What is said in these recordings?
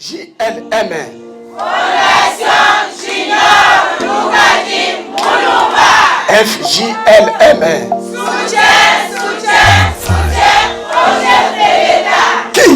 FJLM. Fondation Junior Lukadi Mulumba. FJLM. Soutien, projet de l'État. Qui?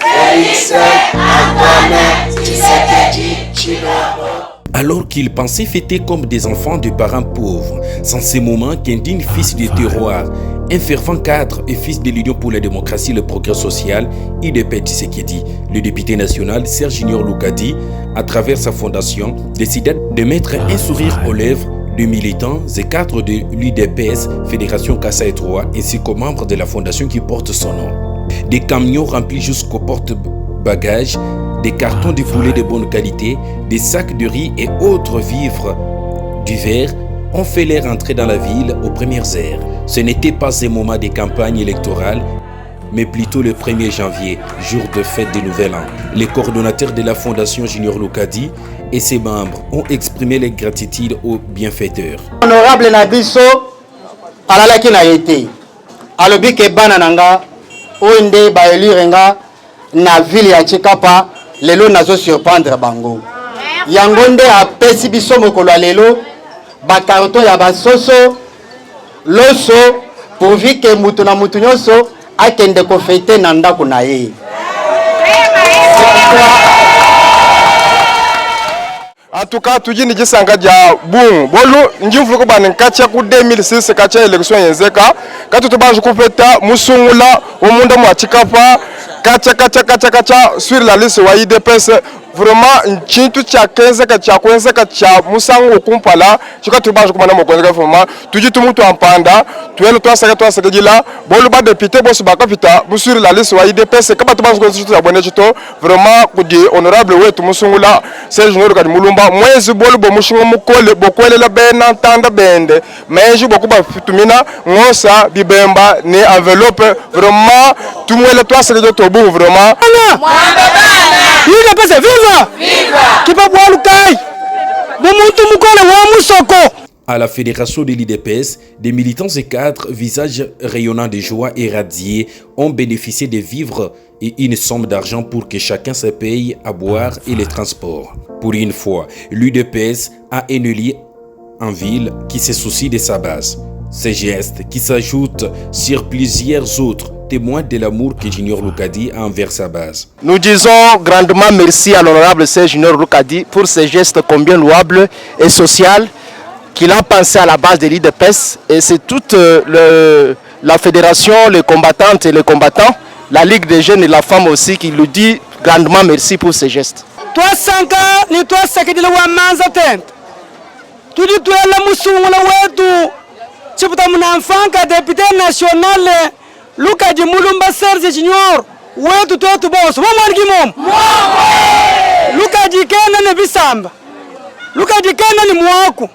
Félix Antoine Tshisekedi Tshilombo. Alors qu'ils pensaient fêter comme des enfants de parents pauvres, sans ces moments qu'un digne fils du terroir, un fervent cadre et fils de l'Union pour la démocratie et le progrès social, UDP Tshisekedi, le député national Serge Junior Lukadi, à travers sa fondation, décida de mettre un sourire aux lèvres de militants et cadres de l'UDPS, Fédération Kasaï 3, ainsi qu'aux membres de la fondation qui porte son nom. Des camions remplis jusqu'aux porte-bagages, des cartons de poulet de bonne qualité, des sacs de riz et autres vivres divers ont fait leur entrée dans la ville aux premières heures. Ce n'était pas un moment de campagne électorale, mais plutôt le 1er janvier, jour de fête de Nouvel An. Les coordonnateurs de la Fondation Junior Lukadi et ses membres ont exprimé leur gratitude aux bienfaiteurs. Honorable Nabiso, alalaki na été. Alobi ke bana nanga, onde ba elirenga na ville ya Tshikapa, lelo nazo surprendre bango. Yango nde apesi biso mokolo lelo, ba karton ya basoso, loso, pourvu ke mutu na mutu nyonso akende ko fete na ndako na ye. En tout cas, tu dis que c'est un gars bon. Bolo, nous voulons que nous katia ku 2006 katia élection yenzeka. Quand tu te bats kupeta musungula au monde mo Tshikapa katia sur la liste wa IDPS. Vraiment, chintu cha 15 cha musango kumpala. Chika tu bats kumana mo konga vraiment. Tu dis tout mutu ampanda. Tu es le toi saka dila. Bolo ba député boss ba kapita sur la liste wa IDPS. Kaba tu bats ko tu abonné chito. Vraiment, kudi honorable we tu musungula. Serge Junior Lukadi Mulumba. Mwezi bolo bo mushingo mukole bokwele la bena ntanda bende. Mais beaucoup ba fitumina ngosa bibemba ni enveloppe. Vraiment, tu mwele toi saka joto bu vraiment. Il passe viva! À la fédération de l'IDPS, des militants et cadres, visages rayonnants de joie et radiés, ont bénéficié de vivres et une somme d'argent pour que chacun se paye à boire et les transports. Pour une fois, l'UDPS a un allié en ville qui se soucie de sa base. Ces gestes qui s'ajoutent sur plusieurs autres témoignent de l'amour que Junior Lukadi a envers sa base. Nous disons grandement merci à l'honorable Serge Junior Lukadi pour ces gestes combien louables et sociaux qu'il a pensé à la base de l'IDPS. Et c'est toute la fédération, les combattantes et les combattants, la Ligue des jeunes et la femme aussi qui lui dit grandement merci pour ces gestes. Toi Sanka, ni toi Sakidile wa manzatent. Tu dis toi la musungula wetu. Chiputa mnamfanka député national Lukadi Mulumba Serge Junior wetu twetu boso wamwargi mom Lukadi kena ne bisamba Lukadi kena ni mwaku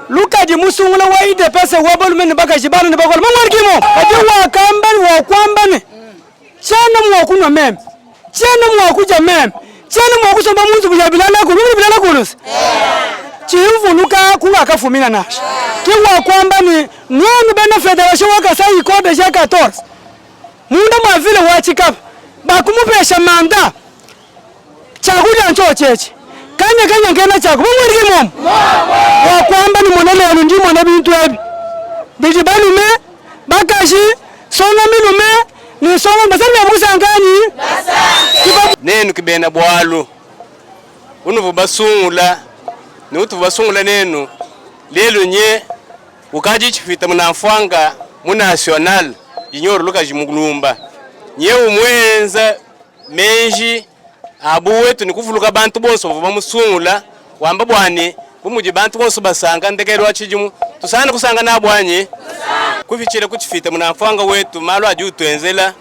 Lukadi musungula wa IDPS wabolu meni baka jibana ni bakolo wamwargi mom ati wa kambani wa kwambani chana mwaku na mem chana mwaku ja mem chana mwaku somba munzu bujabilana ko bilana ko chivu luka kuwa kafumina nasha kiwa kwamba ni nani bena federation wakasa iko deja 14 munda mwa vile wa Tshikapa bakumupesha manda chakuja ncho cheche kanya ngena chako mwirigi mom wa kwamba ni monele ndi mona bintu ebi bijibani me bakashi sona milume ni sona basali ya musangani nenu kibena bwalu unuvu basungula ni utu basungula nenu lelo nye ukaji chifita munafwanga munational Junior Lukadi Mulumba nye umwenza menji abu wetu ni kufuluka bantu bonso bamusungula wamba bwani kumuji bantu bonso basanga ndekero achijimu tusana kusanga na bwanye kufichira kuchifita munafwanga wetu malo aji utwenzela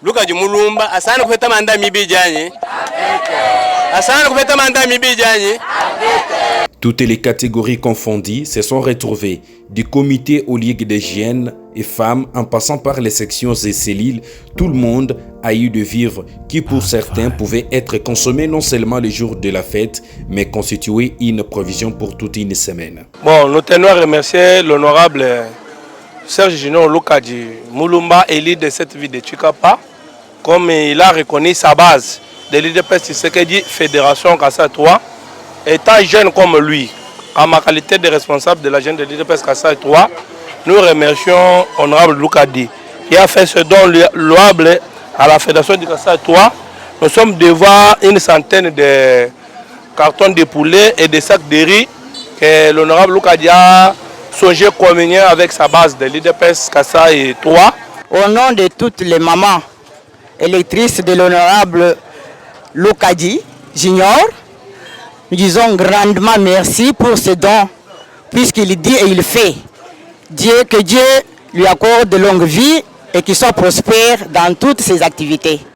Lukadi Mulumba asana kufeta manda mibijanye asana kufeta manda mibijanye. Toutes les catégories confondues se sont retrouvées, du comité aux ligues d'hygiène et femmes en passant par les sections et cellules, tout le monde a eu de vivres qui pour certains pouvaient être consommés non seulement le jour de la fête, mais constituer une provision pour toute une semaine. Bon, nous tenons à remercier l'honorable Serge Junior Lukadi Mulumba, élu de cette ville de Tshikapa, comme il a reconnu sa base. de l'IDPS Tshisekedi, Fédération Kassai 3, étant jeune comme lui, en ma qualité de responsable de la jeune de l'IDPS Kassai 3, nous remercions Honorable Loukadi qui a fait ce don louable à la Fédération de Kassai 3. Nous sommes devant une centaine de cartons de poulet et de sacs de riz que l'honorable Loukadi a songé communier avec sa base de l'IDPS Kassai 3. Au nom de toutes les mamans électrices de l'honorable Loukadi Junior, nous disons grandement merci pour ce don, puisqu'il dit et il fait. Que Dieu lui accorde de longue vie et qu'il soit prospère dans toutes ses activités.